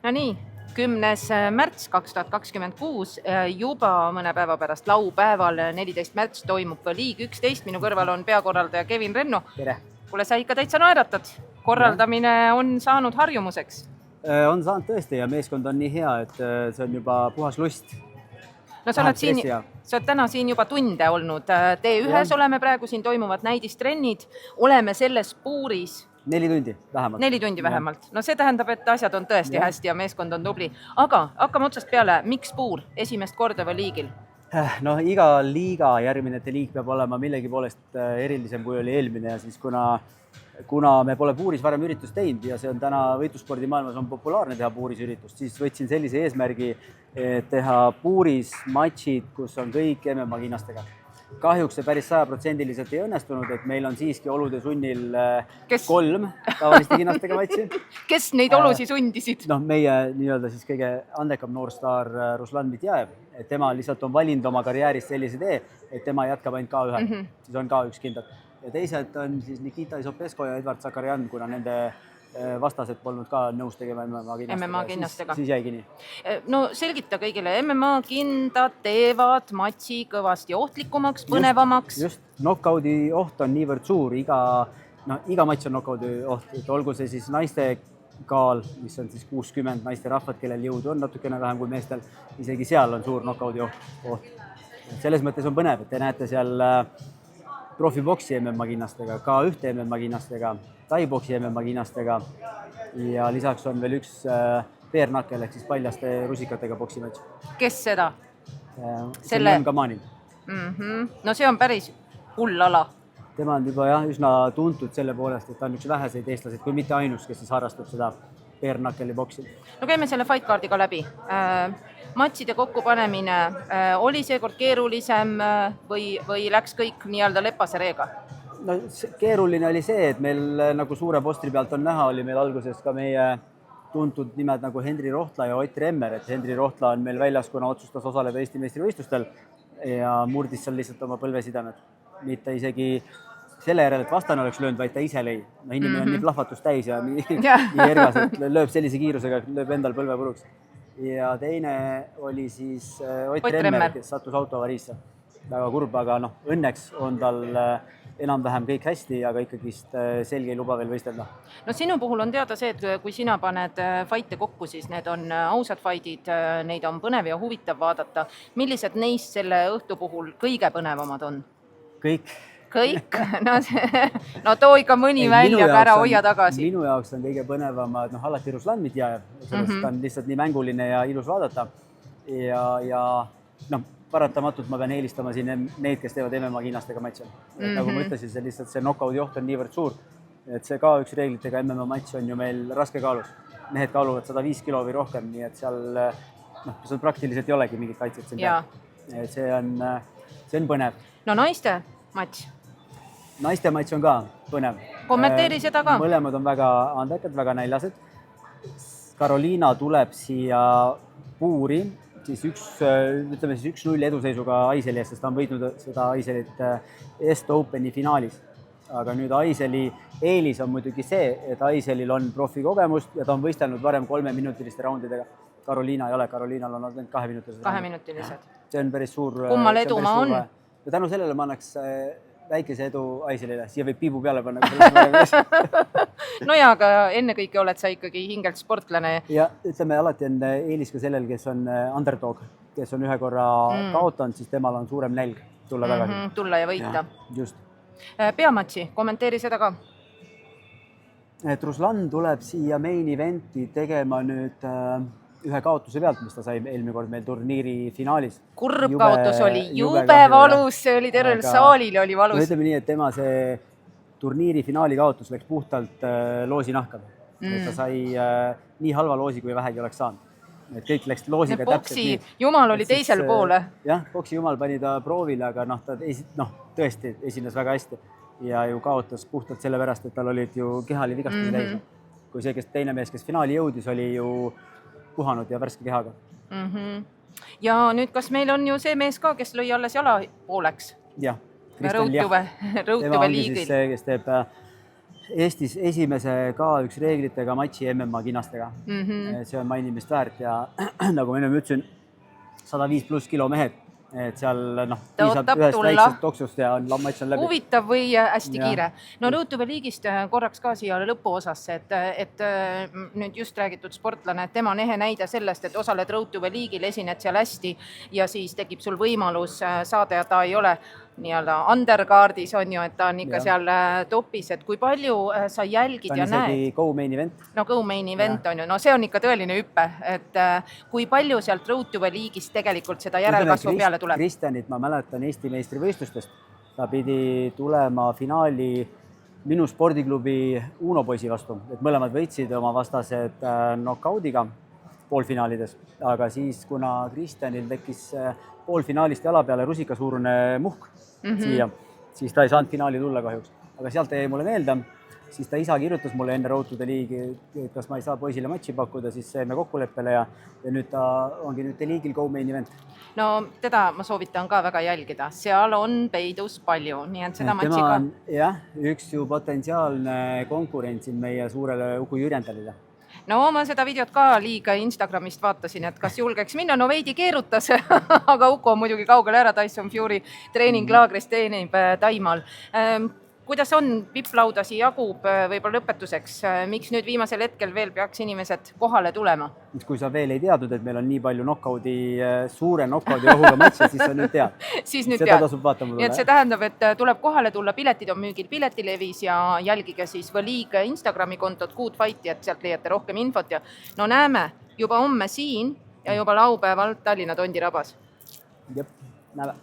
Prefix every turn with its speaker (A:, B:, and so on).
A: No nii, 10. märts 2026, juba mõne päeva pärast laupäeval 14. märts toimub Liig 11. Minu kõrval on peakorraldaja Kevin Rennu.
B: Tere!
A: Kuule, sa ikka täitsa naeratad. Korraldamine on saanud harjumuseks.
B: On saanud tõesti ja meeskond on nii hea, et see on juba puhas lust.
A: No sa oled täna siin juba tunde olnud. T1 oleme praegu, siin toimuvad näidistrennid. Oleme selles puuris
B: 4 tundi vähemalt.
A: 4 tundi vähemalt. No see tähendab, et asjad on tõesti hästi ja meeskond on tubli. Aga hakkame otsast peale. Miks puur esimest korda või liigil?
B: No iga liiga järgmine liig peab olema millegi poolest erilisem kui oli eelmine ja siis kuna me pole puuris varem üritust teinud ja see on täna võitluspordimaailmas on populaarne teha puuris üritust, siis võtsin sellise eesmärgi teha puuris matšid, kus on kõik MMA kinnastega. Kahjuks see päris 100% ei õnnestunud, et meil on siiski olude sunnil 3 tavaliste kinnastega matši.
A: Kes neid olusi sundisid?
B: No meie nii-öelda siis kõige andekam noorstaar Ruslan Mitjaev. Et tema lihtsalt on valinud oma karjääris sellise tee, et tema jätkab ainult K1. Siis on K1 kindlad. Ja teised on siis Nikita Isopesko ja Edvard Sakarjan, kuna nende vastased polnud ka nõus tegema MMA kinnastega. Siis jäigi nii.
A: No selgita kõigile, MMA kindad teevad matši kõvasti ohtlikumaks, põnevamaks.
B: Just, knockoudi oht on niivõrd suur, iga matš on knockoudi oht, et olgu see siis naiste kaal, mis on siis 60 naiste rahvad, kellel jõudu on natukene vähem kui meestel, isegi seal on suur knockoudi oht. Selles mõttes on põnev, et te näete seal profiboksi MMA kinnastega, K1 MMA kinnastega, taiboksi MMA kinnastega ja lisaks on veel üks bare-knuckle ehk siis paljaste rusikatega boksimatš.
A: Kes seda?
B: Selle on Kamanin.
A: No see on päris hull ala.
B: Tema on juba üsna tuntud selle poolest, et ta on üks väheseid eestlaseid, kui mitte ainus, kes siis harrastab seda bare-knuckle'i boksi.
A: No käime selle fight card'i ka läbi. Matšide kokkupanemine, oli seekord keerulisem või läks kõik nii-öelda lepase reega?
B: No, keeruline oli see, et meil nagu suure postri pealt on näha, oli meil alguses ka meie tuntud nimed nagu Henri Rohtla ja Ott Remmer, et Henri Rohtla on meil väljas, kuna otsustas osaleda Eesti meistrivõistlustel ja murdis seal lihtsalt oma põlvesidemed. Mitte isegi selle järel, et vastane oleks löönud, vaid ta ise lõi. No, inimene on nii plahvatust täis ja nii ergas, et lööb sellise kiirusega, lööb endal põlve puruks. Ja teine oli siis Ott Remmer, kes sattus autoavariisse. Väga kurb, aga õnneks on tal enam-vähem kõik hästi, aga ikkagist selge ei luba veel võistelda.
A: No sinu puhul on teada see, et kui sina paned fight'e kokku, siis need on ausad fight'id, neid on põnev ja huvitav vaadata. Millised neist selle õhtu puhul kõige põnevamad on?
B: Kõik.
A: No too ikka mõni välja, aga ära hoia tagasi.
B: Minu jaoks on kõige põnevamad, alati Ruslan Mitjaev, sellest on lihtsalt nii mänguline ja ilus vaadata. Ja paratamatult ma pean eelistama siin neid, kes teevad MMA kinnastega matši. Nagu ma ütlesin, see lihtsalt see knockoudi oht on niivõrd suur, et see K1 reeglitega MMA matš on ju meil raske kaalus. Mehed kaaluvad 105 kilo või rohkem, nii et seal praktiliselt ei olegi mingit kaitset siin peal. See on põnev.
A: No naiste matš?
B: Naiste matš on ka põnev.
A: Kommenteeri seda ka.
B: Mõlemad on väga andekad, väga näljased. Karoliina tuleb siia puuri, siis 1-0 eduseisuga Aiseli eest, sest ta on võitnud seda Aiselit Est Openi finaalis. Aga nüüd Aiseli eelis on muidugi see, et Aiselil on profikogemust ja ta on võistelnud varem 3-minutiliste raundidega. Karoliina ei ole, Karoliinal on olnud 2-minutilised.
A: 2-minutilised.
B: See on päris suur.
A: Kummal edu ma on?
B: Ja tänu sellele ma annaks väikese edu Aiselile, siia võib piibu peale panna.
A: No ja, aga ennekõike oled sa ikkagi hingelt sportlane.
B: Ja ütleme, alati on eelis ka sellel, kes on underdog, kes on ühe korra kaotanud, siis temal on suurem nälg tulla tagasi.
A: Tulla ja võita.
B: Just.
A: Peamatši, kommenteeri seda ka.
B: Et Ruslan tuleb siia main eventi tegema nüüd ühe kaotuse pealt, mis ta sai eelmine kord meil turniiri finaalis.
A: Kurb kaotus oli, jube valus, see oli tervel saalil oli valus.
B: Ütleme nii, et tema see turniiri finaali kaotus läks puhtalt loosi nahkada. Ta sai nii halva loosi, kui vähegi oleks saanud. Et kõik läks loosiga täpselt nii.
A: Boksi jumal oli teisel poole.
B: Jah, boksi jumal pani ta proovile, aga ta tõesti esines väga hästi. Ja ju kaotas puhtalt selle pärast, et tal olid ju kehali vigastusi täis. Kui see teine mees, kes finaali jõudis, oli ju puhanud ja värske kehaga.
A: Ja nüüd, kas meil on ju see mees ka, kes lõi alles jala pooleks?
B: Jah.
A: Rõutuve liigil.
B: See, kes teeb Eestis esimese K1 reeglitega matši MMA kinnastega. See on mainimist väärt ja nagu ma enne ütlesin, 105+ kilo mehed, et seal piisab ühest väiksest toksust ja matš on läbi.
A: Huvitav või hästi kiire. No Road to the League'ist korraks ka siia lõpuosasse, et nüüd just räägitud sportlane, et tema on ehe näide sellest, et osaled Road to the League'il, esined seal hästi ja siis tekib sul võimalus saada ja ta ei ole nii-öelda undercardis on ju, et ta on ikka seal topis, et kui palju sa jälgid ja näed?
B: Ta on isegi go-main event.
A: No go-main event on ju, no see on ikka tõeline hüppe, et kui palju sealt Road to the League'ist tegelikult seda järelkasvu peale tuleb?
B: Kristjanit ma mäletan Eesti meistrivõistlustest, ta pidi tulema finaali minu spordiklubi Uno poisi vastu, et mõlemad võitsid oma vastased knockoudiga poolfinaalides, aga siis kuna Kristjanil tekkis poolfinaalist jala peale rusikasuurune muhk siia, siis ta ei saanud finaali tulla kahjuks. Aga sealt jäi mulle meelde, siis ta isa kirjutas mulle enne Road to the League'i, et kas ma ei saa poisile matši pakkuda, siis saime kokkuleppele ja nüüd ta ongi nüüd The League'il go-main event.
A: No teda ma soovitan ka väga jälgida, seal on peidus palju, nii et seda matši ka.
B: Jah, üks ju potentsiaalne konkurents meie suurele Uku Jürjendalile.
A: No ma seda videot ka liiga Instagramist vaatasin, et kas julgeks minna, no veidi keerutas, aga Uku on muidugi kaugele ära, Tyson Fury treeninglaagris teenib Taimaal. Kuidas on, viplaudasi jagub võib-olla lõpetuseks, miks nüüd viimasel hetkel veel peaks inimesed kohale tulema?
B: Kui sa veel ei teadnud, et meil on nii palju suure knockoudi ohuga matše, siis sa nüüd tead. Seda tasub vaatama tulla.
A: Nii et see tähendab, et tuleb kohale tulla, piletid on müügil Piletilevis ja jälgige siis The League Instagrami kontot Good Fighti, et sealt leiate rohkem infot ja no näeme juba homme siin ja juba laupäeval Tallinna Tondirabas.
B: Jep, näeme.